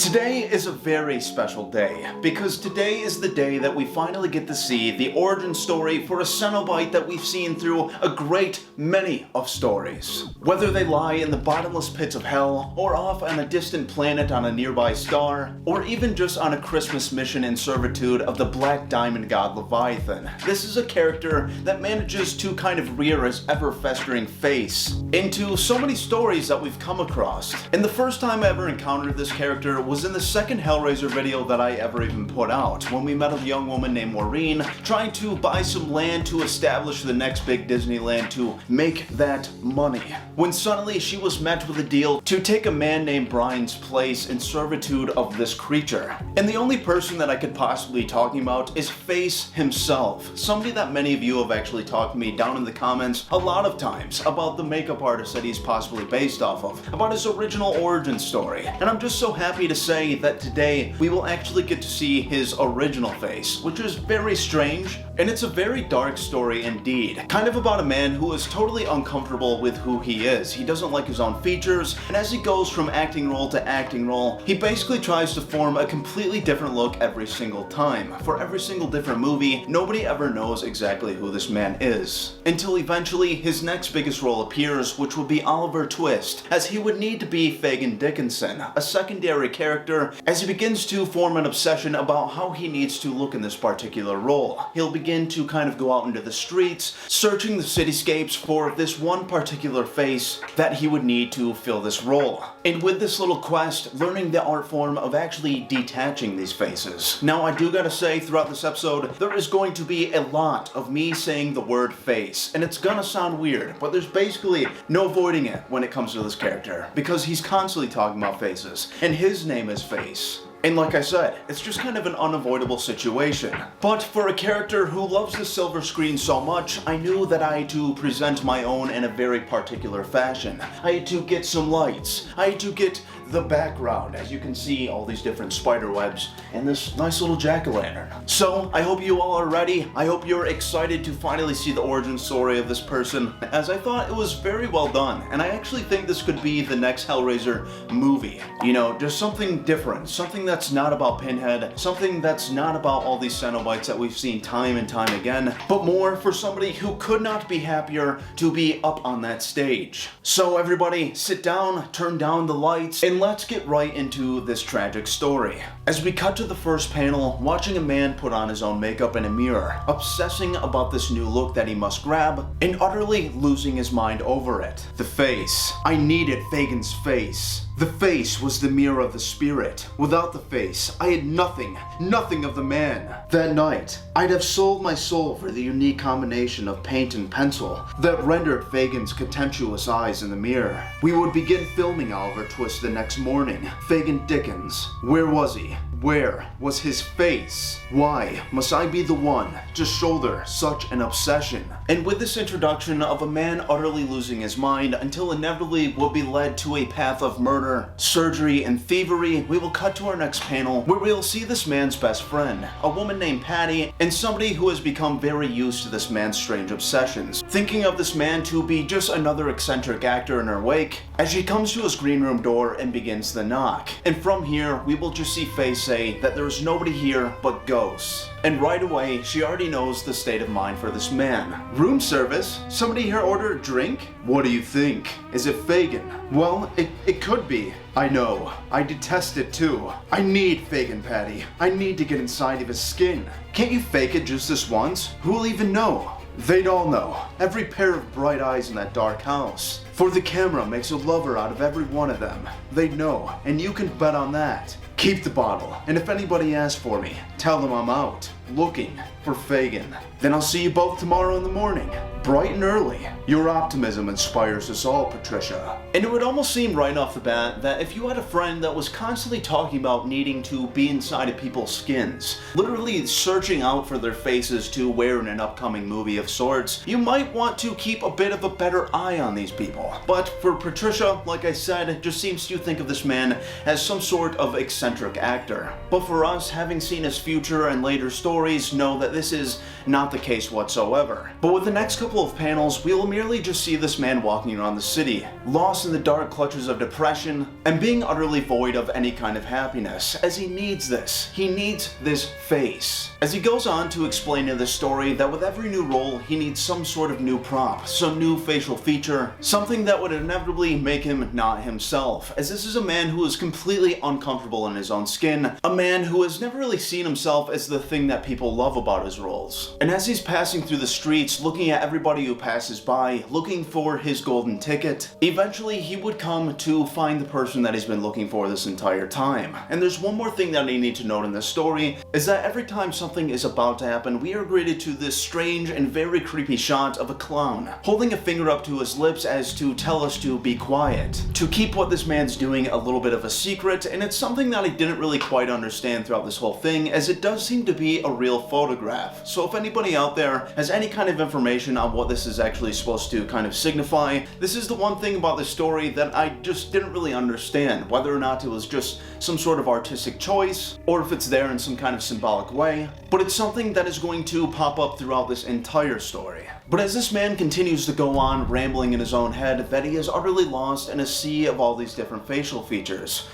Today is a very special day, because today is the day that we finally get to see the origin story for a Cenobite that we've seen through a great many of stories. Whether they lie in the bottomless pits of hell, or off on a distant planet on a nearby star, or even just on a Christmas mission in servitude of the Black Diamond god Leviathan, this is a character that manages to kind of rear his ever-festering face into so many stories that we've come across. And the first time I ever encountered this character was in the second Hellraiser video that I ever even put out, when we met a young woman named Maureen trying to buy some land to establish the next big Disneyland to make that money. When suddenly she was met with a deal to take a man named Brian's place in servitude of this creature. And the only person that I could possibly be talking about is Face himself, somebody that many of you have actually talked to me down in the comments a lot of times about the makeup artist that he's possibly based off of, about his original origin story. And I'm just so happy to say that today we will actually get to see his original face, which is very strange, and it's a very dark story indeed. Kind of about a man who is totally uncomfortable with who he is. He doesn't like his own features, and as he goes from acting role to acting role, he basically tries to form a completely different look every single time. For every single different movie, nobody ever knows exactly who this man is. Until eventually his next biggest role appears, which would be Oliver Twist, as he would need to be Fagin Dickinson, a secondary character, as he begins to form an obsession about how he needs to look in this particular role. He'll begin to kind of go out into the streets, searching the cityscapes for this one particular face that he would need to fill this role. And with this little quest, learning the art form of actually detaching these faces. Now I do gotta say, throughout this episode, there is going to be a lot of me saying the word face, and it's gonna sound weird, but there's basically no avoiding it when it comes to this character, because he's constantly talking about faces, and his name is Face. And like I said, it's just kind of an unavoidable situation. But for a character who loves the silver screen so much, I knew that I had to present my own in a very particular fashion. I had to get some lights. I had to get the background, as you can see all these different spider webs and this nice little jack-o'-lantern. So I hope you all are ready. I hope you're excited to finally see the origin story of this person, as I thought it was very well done, and I actually think this could be the next Hellraiser movie. You know, just something different, something that's not about Pinhead, something that's not about all these Cenobites that we've seen time and time again, but more for somebody who could not be happier to be up on that stage. So everybody, sit down, turn down the lights, and let's get right into this tragic story. As we cut to the first panel, watching a man put on his own makeup in a mirror, obsessing about this new look that he must grab, and utterly losing his mind over it. The face. I needed Fagin's face. The face was the mirror of the spirit. Without the face, I had nothing of the man. That night, I'd have sold my soul for the unique combination of paint and pencil that rendered Fagin's contemptuous eyes in the mirror. We would begin filming Oliver Twist the next morning. Fagin Dickens. Where was he? Where was his face? Why must I be the one to shoulder such an obsession? And with this introduction of a man utterly losing his mind until inevitably will be led to a path of murder, surgery, and thievery, we will cut to our next panel where we'll see this man's best friend, a woman named Patty, and somebody who has become very used to this man's strange obsessions, thinking of this man to be just another eccentric actor in her wake, as she comes to his green room door and begins the knock. And from here, we will just see Face say that there is nobody here but ghosts. And right away, she already knows the state of mind for this man. Room service? Somebody here order a drink? What do you think? Is it Fagin? Well, it could be. I know. I detest it too. I need Fagin, Patty. I need to get inside of his skin. Can't you fake it just this once? Who'll even know? They'd all know. Every pair of bright eyes in that dark house. For the camera makes a lover out of every one of them. They'd know, and you can bet on that. Keep the bottle, and if anybody asks for me, tell them I'm out, looking for Fagin. Then I'll see you both tomorrow in the morning, bright and early. Your optimism inspires us all, Patricia. And it would almost seem right off the bat that if you had a friend that was constantly talking about needing to be inside of people's skins, literally searching out for their faces to wear in an upcoming movie of sorts, you might want to keep a bit of a better eye on these people. But for Patricia, like I said, it just seems to think of this man as some sort of eccentric eccentric actor. But for us, having seen his future and later stories, know that this is not the case whatsoever. But with the next couple of panels, we will merely just see this man walking around the city, lost in the dark clutches of depression, and being utterly void of any kind of happiness, as he needs this. He needs this face. As he goes on to explain in the story that with every new role, he needs some sort of new prop, some new facial feature, something that would inevitably make him not himself, as this is a man who is completely uncomfortable in his own skin, a man who has never really seen himself as the thing that people love about his roles. And as he's passing through the streets, looking at everybody who passes by, looking for his golden ticket, eventually he would come to find the person that he's been looking for this entire time. And there's one more thing that I need to note in this story, is that every time something is about to happen, we are greeted to this strange and very creepy shot of a clown, holding a finger up to his lips as to tell us to be quiet, to keep what this man's doing a little bit of a secret, and it's something that I didn't really quite understand throughout this whole thing, as it does seem to be a real photograph. So if anybody out there has any kind of information on what this is actually supposed to kind of signify, this is the one thing about this story that I just didn't really understand, whether or not it was just some sort of artistic choice, or if it's there in some kind of symbolic way, but it's something that is going to pop up throughout this entire story. But as this man continues to go on rambling in his own head, that he is utterly lost in a sea of all these different facial features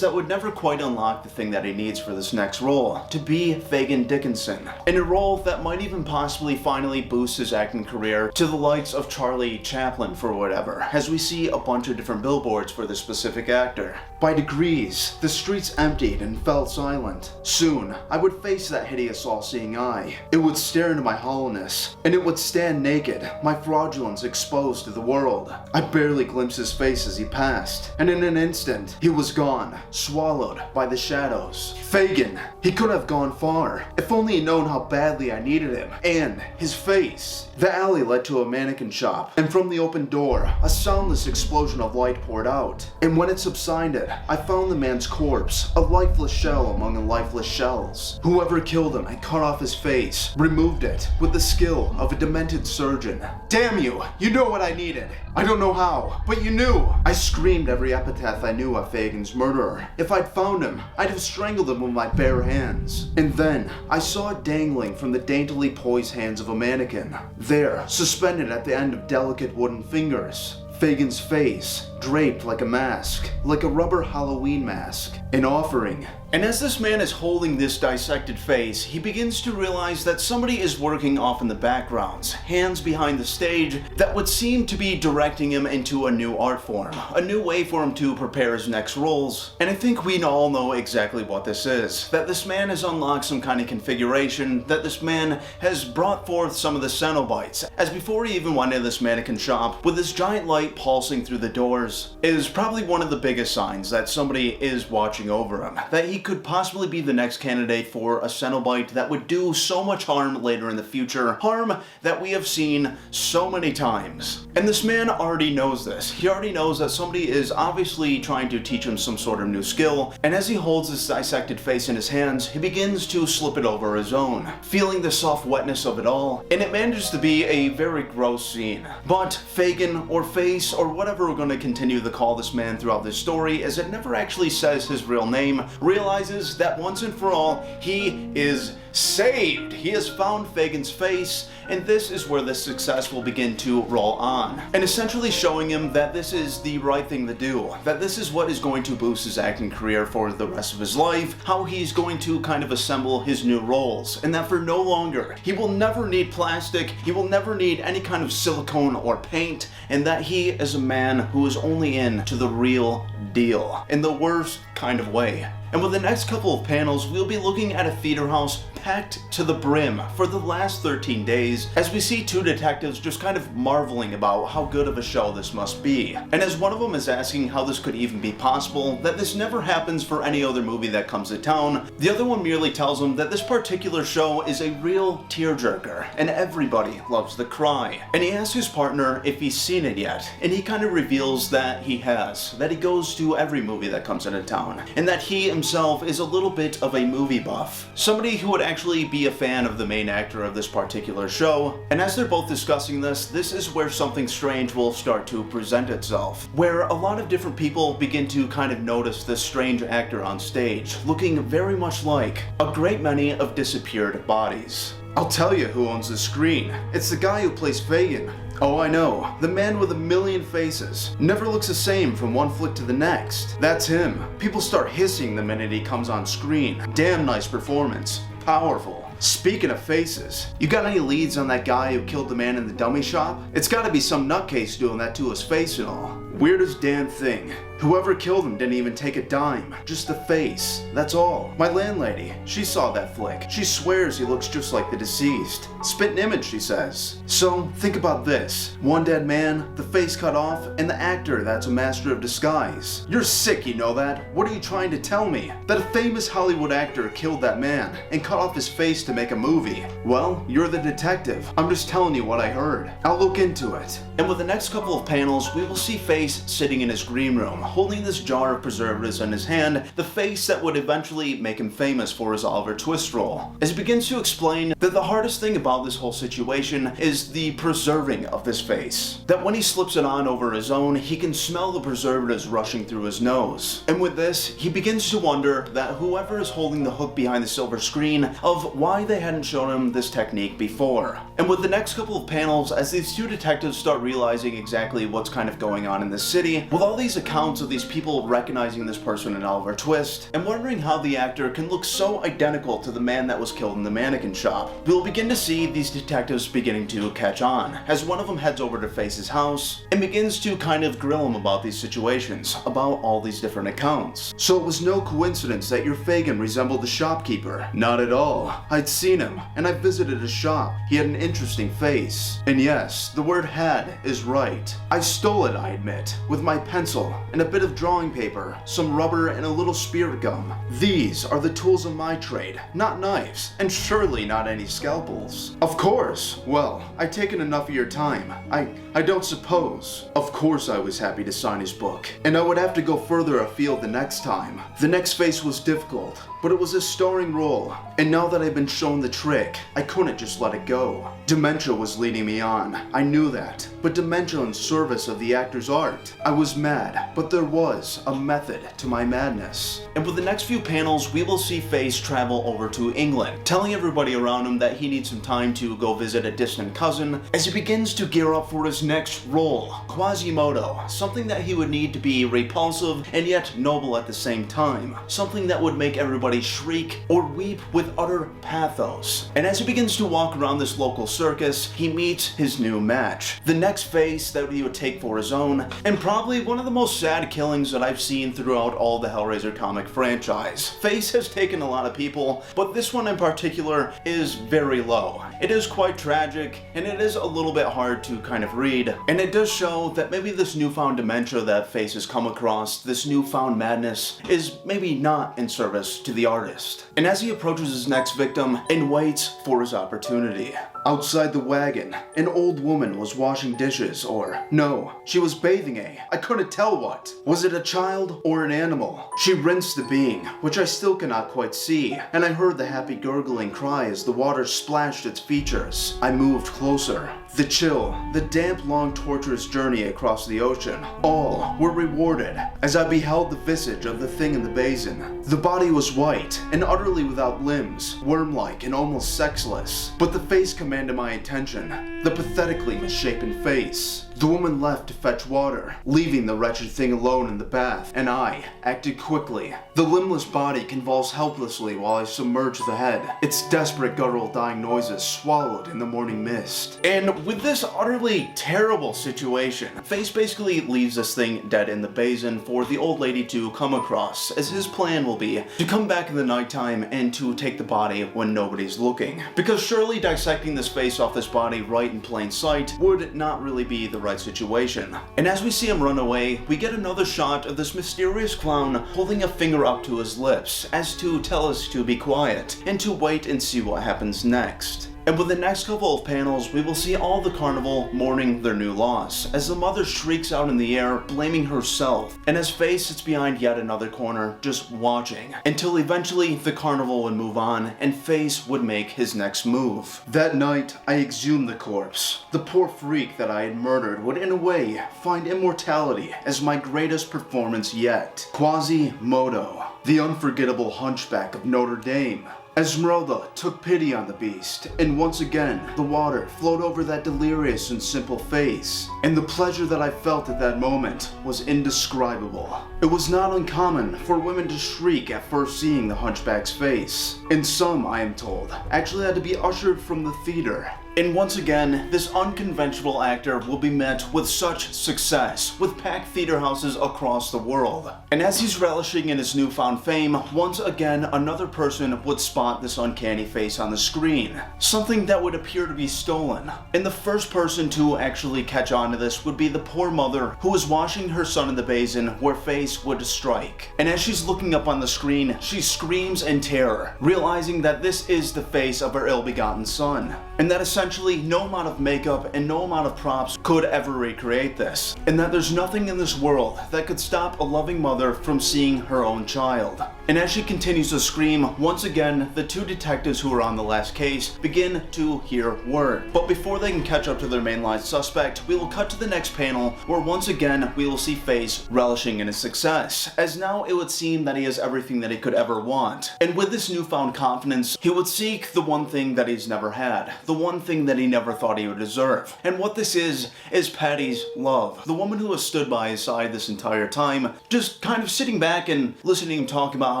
that would never quite unlock the thing that he needs for this next role, to be Fagin Dickinson, in a role that might even possibly finally boost his acting career to the likes of Charlie Chaplin for whatever, as we see a bunch of different billboards for this specific actor. By degrees, the streets emptied and fell silent. Soon, I would face that hideous all-seeing eye. It would stare into my hollowness, and it would stand naked, my fraudulence exposed to the world. I barely glimpsed his face as he passed, and in an instant, he was gone, swallowed by the shadows. Fagin, he could have gone far, if only he'd known how badly I needed him, and his face. The alley led to a mannequin shop, and from the open door, a soundless explosion of light poured out. And when it subsided, I found the man's corpse, a lifeless shell among the lifeless shells. Whoever killed him had cut off his face, removed it, with the skill of a demented surgeon. Damn you! You know what I needed! I don't know how, but you knew! I screamed every epithet I knew of Fagin's murderer. If I'd found him, I'd have strangled him with my bare hands. And then, I saw it dangling from the daintily poised hands of a mannequin. There, suspended at the end of delicate wooden fingers. Fagin's face, draped like a mask, like a rubber Halloween mask, an offering. And as this man is holding this dissected face, he begins to realize that somebody is working off in the backgrounds, hands behind the stage, that would seem to be directing him into a new art form, a new way for him to prepare his next roles. And I think we all know exactly what this is, that this man has unlocked some kind of configuration, that this man has brought forth some of the Cenobites, as before he even went into this mannequin shop, with this giant light pulsing through the doors, is probably one of the biggest signs that somebody is watching over him, that he could possibly be the next candidate for a Cenobite that would do so much harm later in the future, harm that we have seen so many times. And this man already knows this. He already knows that somebody is obviously trying to teach him some sort of new skill, and as he holds this dissected face in his hands, he begins to slip it over his own, feeling the soft wetness of it all, and it manages to be a very gross scene. But Fagin, or Face, or whatever we're going to continue to call this man throughout this story, as it never actually says his real name, realizes that once and for all, he is saved. He has found Fagin's face, and this is where the success will begin to roll on, and essentially showing him that this is the right thing to do, that this is what is going to boost his acting career for the rest of his life, how he's going to kind of assemble his new roles, and that for no longer, he will never need plastic, he will never need any kind of silicone or paint, and that he is a man who is only in to the real deal, in the worst kind of way. And with the next couple of panels, we'll be looking at a theater house packed to the brim for the last 13 days, as we see two detectives just kind of marveling about how good of a show this must be. And as one of them is asking how this could even be possible, that this never happens for any other movie that comes to town, the other one merely tells him that this particular show is a real tearjerker, and everybody loves the cry. And he asks his partner if he's seen it yet, and he kind of reveals that he has, that he goes to every movie that comes into town, and that he himself is a little bit of a movie buff, somebody who would actually be a fan of the main actor of this particular show, and as they're both discussing this is where something strange will start to present itself, where a lot of different people begin to kind of notice this strange actor on stage, looking very much like a great many of disappeared bodies. I'll tell you who owns the screen. It's the guy who plays Fagin. Oh, I know. The man with a million faces. Never looks the same from one flick to the next. That's him. People start hissing the minute he comes on screen. Damn nice performance. Powerful. Speaking of faces, you got any leads on that guy who killed the man in the dummy shop? It's gotta be some nutcase doing that to his face and all. Weirdest damn thing. Whoever killed him didn't even take a dime, just the face, that's all. My landlady, she saw that flick. She swears he looks just like the deceased. Spitting image, she says. So, think about this. One dead man, the face cut off, and the actor that's a master of disguise. You're sick, you know that? What are you trying to tell me? That a famous Hollywood actor killed that man and cut off his face to make a movie? Well, you're the detective. I'm just telling you what I heard. I'll look into it. And with the next couple of panels, we will see Face sitting in his green room, holding this jar of preservatives in his hand, the face that would eventually make him famous for his Oliver Twist role, as he begins to explain that the hardest thing about this whole situation is the preserving of this face. That when he slips it on over his own, he can smell the preservatives rushing through his nose. And with this, he begins to wonder that whoever is holding the hook behind the silver screen of why they hadn't shown him this technique before. And with the next couple of panels, as these two detectives start realizing exactly what's kind of going on in this city, with all these accounts of these people recognizing this person in Oliver Twist, and wondering how the actor can look so identical to the man that was killed in the mannequin shop, we'll begin to see these detectives beginning to catch on, as one of them heads over to Face's house and begins to kind of grill him about these situations, about all these different accounts. So it was no coincidence that your Fagin resembled the shopkeeper. Not at all. I'd seen him, and I visited his shop. He had an interesting face. And yes, the word had is right. I stole it, I admit, with my pencil and a bit of drawing paper, some rubber, and a little spirit gum. These are the tools of my trade, not knives, and surely not any scalpels. Of course. Well, I've taken enough of your time. I don't suppose. Of course I was happy to sign his book, and I would have to go further afield the next time. The next face was difficult, but it was a starring role, and now that I've been shown the trick, I couldn't just let it go. Dementia was leading me on, I knew that, but dementia in service of the actor's art. I was mad, but there was a method to my madness. And with the next few panels, we will see Face travel over to England, telling everybody around him that he needs some time to go visit a distant cousin, as he begins to gear up for his next role, Quasimodo, something that he would need to be repulsive and yet noble at the same time, something that would make everybody shriek or weep with utter pathos. And as he begins to walk around this local circus, he meets his new match, the next face that he would take for his own, and probably one of the most sad killings that I've seen throughout all the Hellraiser comic franchise. Face has taken a lot of people, but this one in particular is very low. It is quite tragic, and it is a little bit hard to kind of read, and it does show that maybe this newfound dementia that Face has come across, this newfound madness, is maybe not in service to the artist. And as he approaches his next victim and waits for his opportunity, outside the wagon, an old woman was washing dishes, or no, she was bathing I couldn't tell what. Was it a child or an animal? She rinsed the being, which I still cannot quite see, and I heard the happy gurgling cry as the water splashed its features. I moved closer. The chill, the damp, long, torturous journey across the ocean, all were rewarded as I beheld the visage of the thing in the basin. The body was white and utterly without limbs, worm-like and almost sexless, but the face commanded my attention, the pathetically misshapen face. The woman left to fetch water, leaving the wretched thing alone in the bath, and I acted quickly. The limbless body convulsed helplessly while I submerged the head, its desperate guttural dying noises swallowed in the morning mist. And with this utterly terrible situation, Face basically leaves this thing dead in the basin for the old lady to come across, as his plan will be to come back in the nighttime and to take the body when nobody's looking. Because surely dissecting this face off this body right in plain sight would not really be the right situation. And as we see him run away, we get another shot of this mysterious clown holding a finger up to his lips as to tell us to be quiet and to wait and see what happens next. And with the next couple of panels, we will see all the carnival mourning their new loss, as the mother shrieks out in the air, blaming herself, and as Faye sits behind yet another corner, just watching, until eventually the carnival would move on, and Face would make his next move. That night, I exhumed the corpse. The poor freak that I had murdered would in a way find immortality as my greatest performance yet. Quasimodo, the unforgettable hunchback of Notre Dame. Esmeralda took pity on the beast, and once again, the water flowed over that delirious and simple face, and the pleasure that I felt at that moment was indescribable. It was not uncommon for women to shriek at first seeing the hunchback's face, and some, I am told, actually had to be ushered from the theater. And once again, this unconventional actor will be met with such success with packed theater houses across the world. And as he's relishing in his newfound fame, once again another person would spot this uncanny face on the screen, something that would appear to be stolen. And the first person to actually catch on to this would be the poor mother who was washing her son in the basin where Face would strike. And as she's looking up on the screen, she screams in terror, realizing that this is the face of her ill-begotten son, and that essentially no amount of makeup and no amount of props could ever recreate this, and that there's nothing in this world that could stop a loving mother from seeing her own child. And as she continues to scream, once again, the two detectives who are on the last case begin to hear word. But before they can catch up to their mainline suspect, we will cut to the next panel where once again we will see Face relishing in his success, as now it would seem that he has everything that he could ever want. And with this newfound confidence, he would seek the one thing that he's never had, the one thing that he never thought he would deserve. And what this is Patty's love, the woman who has stood by his side this entire time, just kind of sitting back and listening to him talk about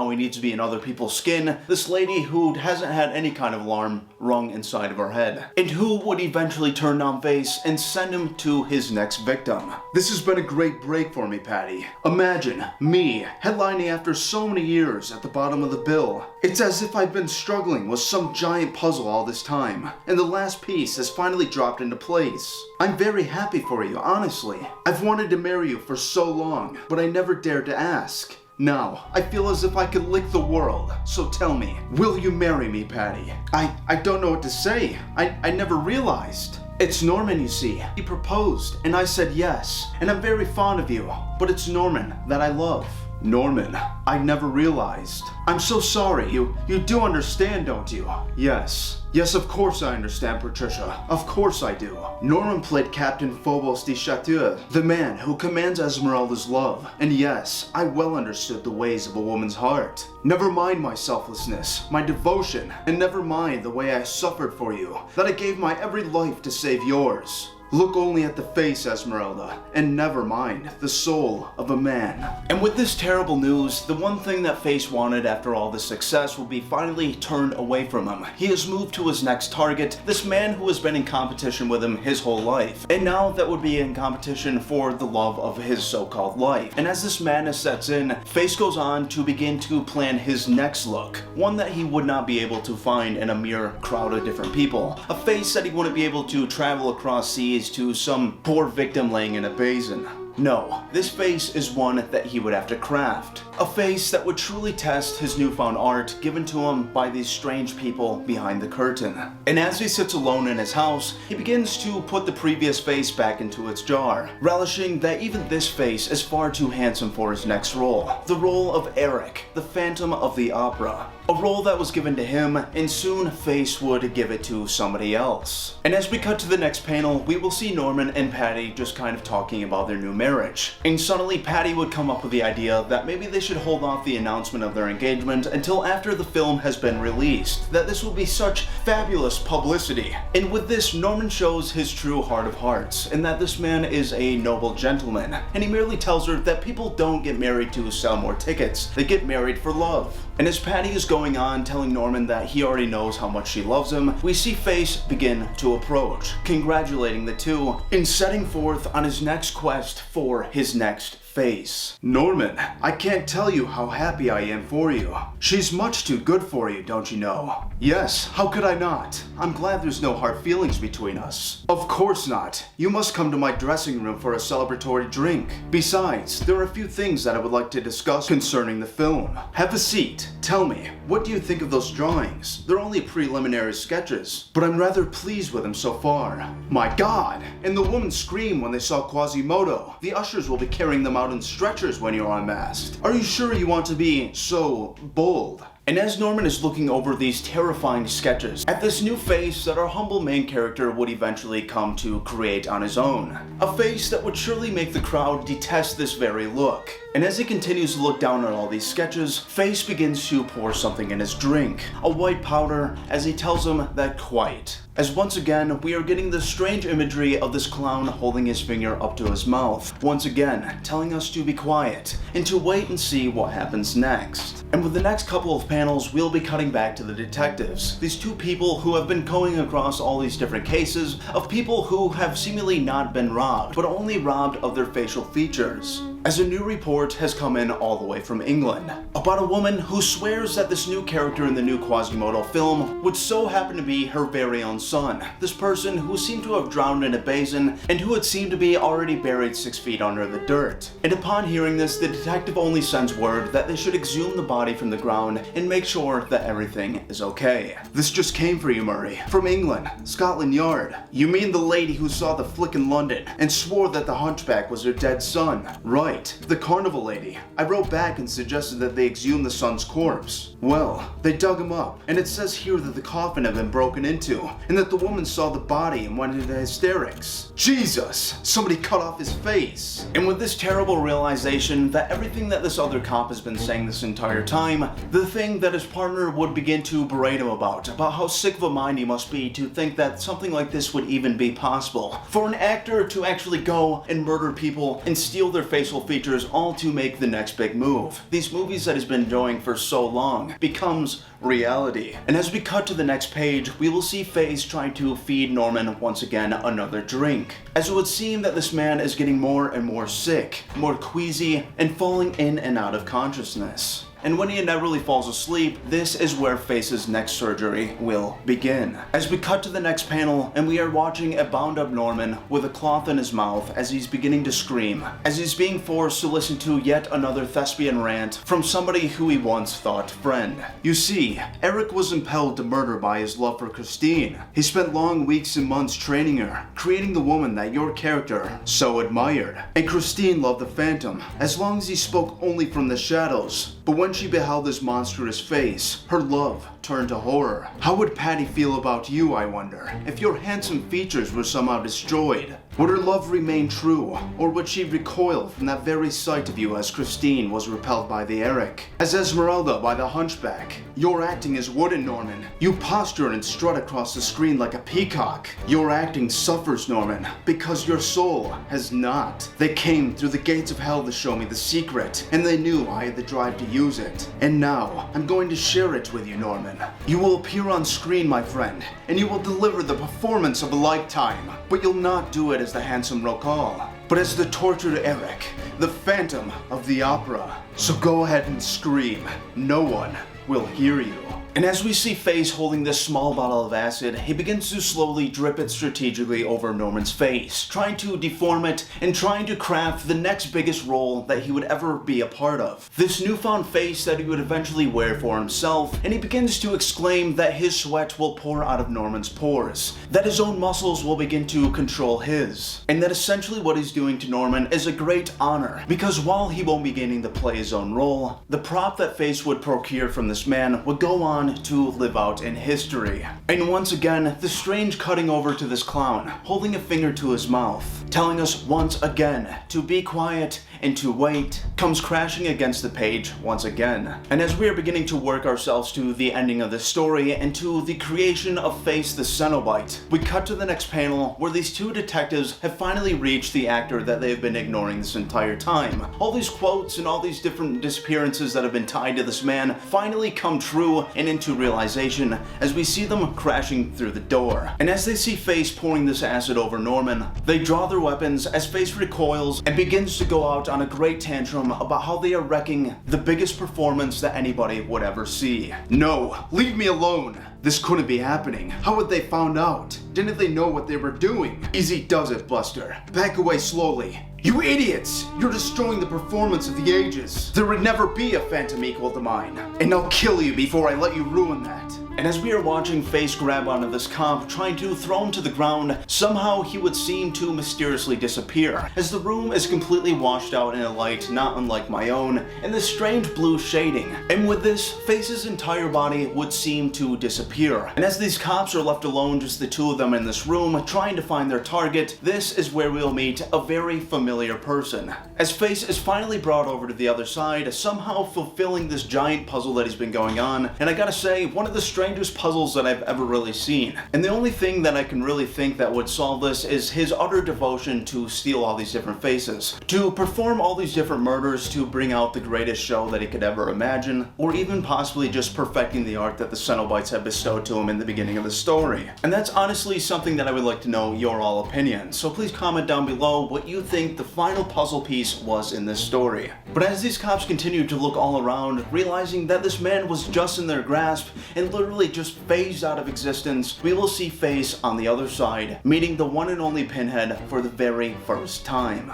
how he needs to be in other people's skin, this lady who hasn't had any kind of alarm rung inside of her head, and who would eventually turn down Face and send him to his next victim. This has been a great break for me, Patty. Imagine me headlining after so many years at the bottom of the bill. It's as if I've been struggling with some giant puzzle all this time, and the last piece has finally dropped into place. I'm very happy for you, honestly. I've wanted to marry you for so long, but I never dared to ask. Now, I feel as if I could lick the world, so tell me, will you marry me, Patty? I don't know what to say. I never realized. It's Norman, you see. He proposed, and I said yes, and I'm very fond of you, but it's Norman that I love. Norman, I never realized. I'm so sorry, you do understand, don't you? Yes, of course I understand, Patricia. Of course I do. Norman played Captain Phobos de Chateau, the man who commands Esmeralda's love, and yes, I well understood the ways of a woman's heart. Never mind my selflessness, my devotion, and never mind the way I suffered for you, that I gave my every life to save yours. Look only at the face, Esmeralda, and never mind the soul of a man. And with this terrible news, the one thing that Face wanted after all this success will be finally turned away from him. He has moved to his next target, this man who has been in competition with him his whole life, and now that would be in competition for the love of his so-called life. And as this madness sets in, Face goes on to begin to plan his next look, one that he would not be able to find in a mere crowd of different people. A face that he wouldn't be able to travel across seas to some poor victim laying in a basin. No, this face is one that he would have to craft. A face that would truly test his newfound art given to him by these strange people behind the curtain. And as he sits alone in his house, he begins to put the previous face back into its jar, relishing that even this face is far too handsome for his next role. The role of Eric, the Phantom of the Opera. A role that was given to him, and soon Face would give it to somebody else. And as we cut to the next panel, we will see Norman and Patty just kind of talking about their new marriage. And suddenly Patty would come up with the idea that maybe they should hold off the announcement of their engagement until after the film has been released, that this will be such fabulous publicity. And with this, Norman shows his true heart of hearts, and that this man is a noble gentleman, and he merely tells her that people don't get married to sell more tickets, they get married for love. And as Patty is going on telling Norman that he already knows how much she loves him, we see Face begin to approach, congratulating the two, and setting forth on his next quest for his next face. Norman, I can't tell you how happy I am for you. She's much too good for you, don't you know? Yes, how could I not? I'm glad there's no hard feelings between us. Of course not. You must come to my dressing room for a celebratory drink. Besides, there are a few things that I would like to discuss concerning the film. Have a seat. Tell me, what do you think of those drawings? They're only preliminary sketches, but I'm rather pleased with them so far. My God! And the women scream when they saw Quasimodo. The ushers will be carrying them out in stretchers when you're unmasked. Are you sure you want to be so bold? And as Norman is looking over these terrifying sketches at this new face that our humble main character would eventually come to create on his own, a face that would surely make the crowd detest this very look. And as he continues to look down at all these sketches, Face begins to pour something in his drink, a white powder, as he tells him that quiet. As once again, we are getting the strange imagery of this clown holding his finger up to his mouth, once again telling us to be quiet and to wait and see what happens next. And with the next couple of panels, we'll be cutting back to the detectives, these two people who have been going across all these different cases of people who have seemingly not been robbed, but only robbed of their facial features. As a new report has come in all the way from England about a woman who swears that this new character in the new Quasimodo film would so happen to be her very own son, this person who seemed to have drowned in a basin and who had seemed to be already buried 6 feet under the dirt. And upon hearing this, the detective only sends word that they should exhume the body from the ground and make sure that everything is okay. This just came for you, Murray, from England, Scotland Yard. You mean the lady who saw the flick in London and swore that the hunchback was her dead son? Right. The carnival lady. I wrote back and suggested that they exhume the son's corpse. Well, they dug him up, and it says here that the coffin had been broken into, and that the woman saw the body and went into hysterics. Jesus! Somebody cut off his face! And with this terrible realization that everything that this other cop has been saying this entire time, the thing that his partner would begin to berate him about how sick of a mind he must be to think that something like this would even be possible. For an actor to actually go and murder people and steal their facial features all to make the next big move. These movies that he's been doing for so long becomes reality. And as we cut to the next page, we will see Faze trying to feed Norman once again another drink, as it would seem that this man is getting more and more sick, more queasy, and falling in and out of consciousness. And when he inevitably falls asleep, this is where Face's next surgery will begin. As we cut to the next panel, and we are watching a bound up Norman with a cloth in his mouth as he's beginning to scream, as he's being forced to listen to yet another thespian rant from somebody who he once thought friend. You see, Eric was impelled to murder by his love for Christine. He spent long weeks and months training her, creating the woman that your character so admired. And Christine loved the Phantom, as long as he spoke only from the shadows. But when she beheld his monstrous face, her love turned to horror. How would Patty feel about you, I wonder, if your handsome features were somehow destroyed? Would her love remain true, or would she recoil from that very sight of you as Christine was repelled by the Eric? As Esmeralda by the hunchback? Your acting is wooden, Norman. You posture and strut across the screen like a peacock. Your acting suffers, Norman, because your soul has not. They came through the gates of hell to show me the secret, and they knew I had the drive to use it. And now, I'm going to share it with you, Norman. You will appear on screen, my friend, and you will deliver the performance of a lifetime. But you'll not do it as the handsome Rocal, but as the tortured Eric, the Phantom of the Opera. So go ahead and scream. No one will hear you. And as we see Faze holding this small bottle of acid, he begins to slowly drip it strategically over Norman's face, trying to deform it and trying to craft the next biggest role that he would ever be a part of. This newfound face that he would eventually wear for himself, and he begins to exclaim that his sweat will pour out of Norman's pores, that his own muscles will begin to control his, and that essentially what he's doing to Norman is a great honor, because while he won't be getting to play his own role, the prop that Faze would procure from this man would go on to live out in history. And once again, the strange cutting over to this clown, holding a finger to his mouth, telling us once again to be quiet and to wait, comes crashing against the page once again. And as we are beginning to work ourselves to the ending of the story and to the creation of Face the Cenobite, we cut to the next panel where these two detectives have finally reached the actor that they have been ignoring this entire time. All these quotes and all these different disappearances that have been tied to this man finally come true and into realization as we see them crashing through the door. And as they see Face pouring this acid over Norman, they draw their weapons as Face recoils and begins to go out on a great tantrum about how they are wrecking the biggest performance that anybody would ever see. No, leave me alone. This couldn't be happening. How had they found out? Didn't they know what they were doing? Easy does it, Buster. Back away slowly. You idiots! You're destroying the performance of the ages. There would never be a phantom equal to mine. And I'll kill you before I let you ruin that. And as we are watching Face grab onto this cop, trying to throw him to the ground, somehow he would seem to mysteriously disappear, as the room is completely washed out in a light not unlike my own, and this strange blue shading. And with this, Face's entire body would seem to disappear. And as these cops are left alone, just the two of them in this room, trying to find their target, this is where we'll meet a very familiar person. As Face is finally brought over to the other side, somehow fulfilling this giant puzzle that has been going on, and I gotta say, one of the strangest puzzles that I've ever really seen. And the only thing that I can really think that would solve this is his utter devotion to steal all these different faces, to perform all these different murders to bring out the greatest show that he could ever imagine, or even possibly just perfecting the art that the Cenobites have bestowed to him in the beginning of the story. And that's honestly something that I would like to know your all opinion, so please comment down below what you think the final puzzle piece was in this story. But as these cops continue to look all around, realizing that this man was just in their grasp and literally just phased out of existence, we will see Face on the other side, meeting the one and only Pinhead for the very first time.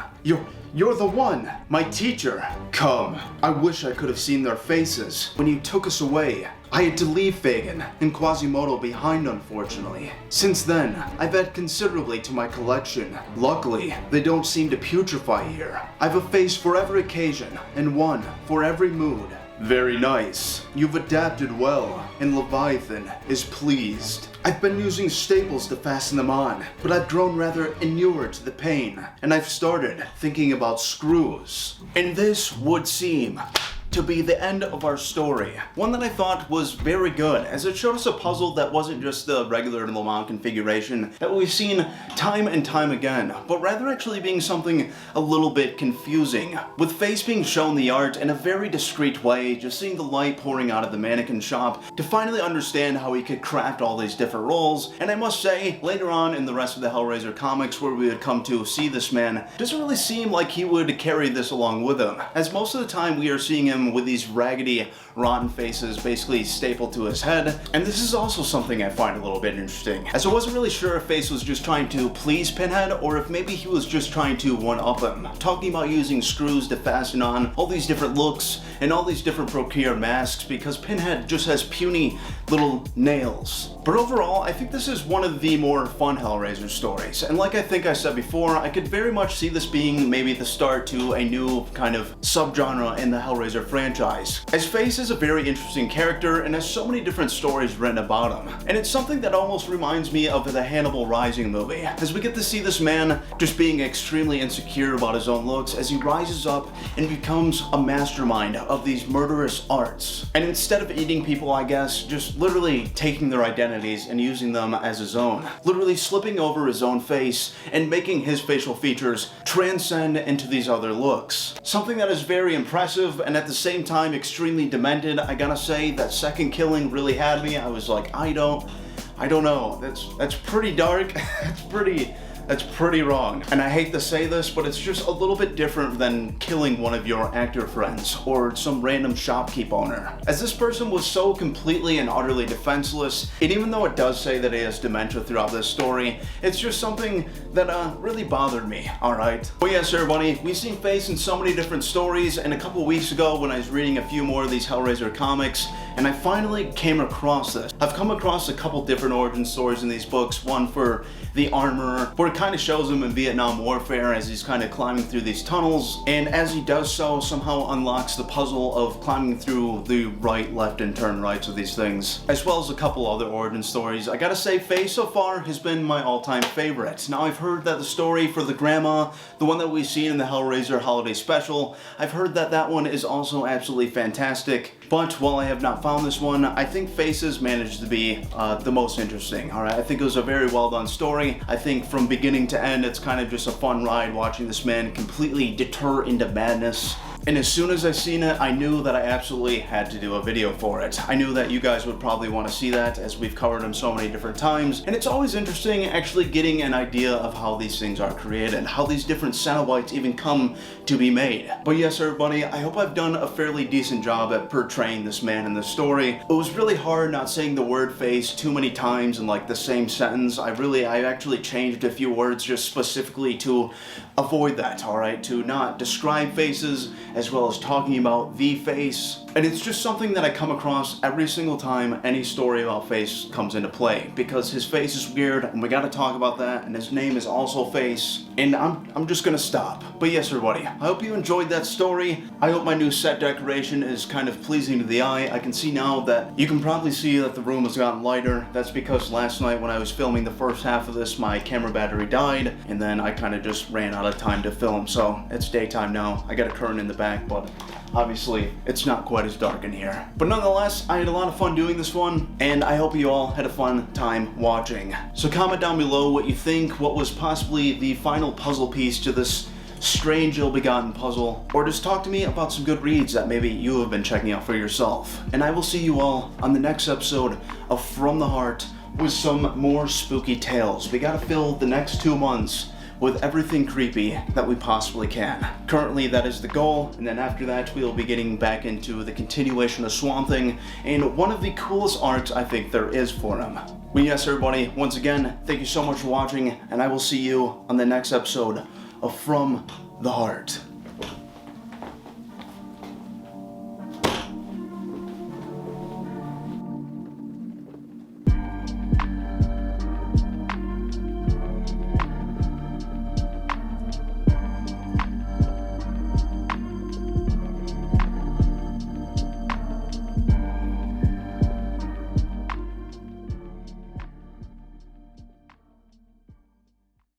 You're the one, my teacher. Come, I wish I could have seen their faces when you took us away. I had to leave Fagin and Quasimodo behind, unfortunately. Since then, I've added considerably to my collection. Luckily, they don't seem to putrefy here. I've a face for every occasion and one for every mood. Very nice. You've adapted well, and Leviathan is pleased. I've been using staples to fasten them on, but I've grown rather inured to the pain, and I've started thinking about screws. And this would seem to be the end of our story. One that I thought was very good, as it showed us a puzzle that wasn't just the regular Le Mans configuration that we've seen time and time again, but rather actually being something a little bit confusing, with Face being shown the art in a very discreet way, just seeing the light pouring out of the mannequin shop, to finally understand how he could craft all these different roles. And I must say, later on in the rest of the Hellraiser comics where we would come to see this man, it doesn't really seem like he would carry this along with him, as most of the time we are seeing him with these raggedy, rotten faces basically stapled to his head. And this is also something I find a little bit interesting, as I wasn't really sure if Face was just trying to please Pinhead or if maybe he was just trying to one-up him, talking about using screws to fasten on all these different looks and all these different procured masks because Pinhead just has puny little nails. But overall, I think this is one of the more fun Hellraiser stories, and like I think I said before, I could very much see this being maybe the start to a new kind of subgenre in the Hellraiser franchise, as Face is a very interesting character and has so many different stories written about him. And it's something that almost reminds me of the Hannibal Rising movie, as we get to see this man just being extremely insecure about his own looks as he rises up and becomes a mastermind of these murderous arts. And instead of eating people, I guess, just literally taking their identities and using them as his own, literally slipping over his own face and making his facial features transcend into these other looks. Something that is very impressive and at the same time extremely demented. I gotta say, that second killing really had me. I was like, I don't know. That's pretty dark. That's pretty wrong. And I hate to say this, but it's just a little bit different than killing one of your actor friends or some random shopkeep owner, as this person was so completely and utterly defenseless. And even though it does say that he has dementia throughout this story, it's just something that really bothered me, alright? But yes, everybody, we've seen Face in so many different stories, and a couple weeks ago when I was reading a few more of these Hellraiser comics, and I finally came across this. I've come across a couple different origin stories in these books, one for the armorer, where it kind of shows him in Vietnam warfare as he's kind of climbing through these tunnels, and as he does so, somehow unlocks the puzzle of climbing through the right, left, and turn rights of these things, as well as a couple other origin stories. I gotta say, Face so far has been my all-time favorite. Now, I've heard that the story for the grandma, the one that we've seen in the Hellraiser holiday special, I've heard that that one is also absolutely fantastic. But while I have not found this one, I think Faces managed to be the most interesting. Alright, I think it was a very well done story. I think from beginning to end, it's kind of just a fun ride watching this man completely deter into madness. And as soon as I seen it, I knew that I absolutely had to do a video for it. I knew that you guys would probably want to see that, as we've covered them so many different times, and it's always interesting actually getting an idea of how these things are created, how these different Cenobites even come to be made. But yes, everybody, I hope I've done a fairly decent job at portraying this man in the story. It was really hard not saying the word face too many times in like the same sentence. I actually changed a few words just specifically to avoid that, alright? To not describe faces as well as talking about the face. And it's just something that I come across every single time any story about Face comes into play, because his face is weird and we gotta talk about that, and his name is also Face, and I'm just gonna stop. But yes, everybody, I hope you enjoyed that story. I hope my new set decoration is kind of pleasing to the eye. I can see now that you can probably see that the room has gotten lighter. That's because last night when I was filming the first half of this, my camera battery died, and then I kind of just ran out of time to film, so it's daytime now. I got a curtain in the back, but obviously it's not quite as dark in here. But nonetheless, I had a lot of fun doing this one, and I hope you all had a fun time watching. So comment down below what you think, what was possibly the final puzzle piece to this strange ill-begotten puzzle, or just talk to me about some good reads that maybe you have been checking out for yourself. And I will see you all on the next episode of From the Heart with some more spooky tales. We gotta fill the next 2 months with everything creepy that we possibly can. Currently, that is the goal, and then after that, we'll be getting back into the continuation of Swamp Thing, and one of the coolest arcs I think there is for him. Well, yes, everybody, once again, thank you so much for watching, and I will see you on the next episode of From the Heart.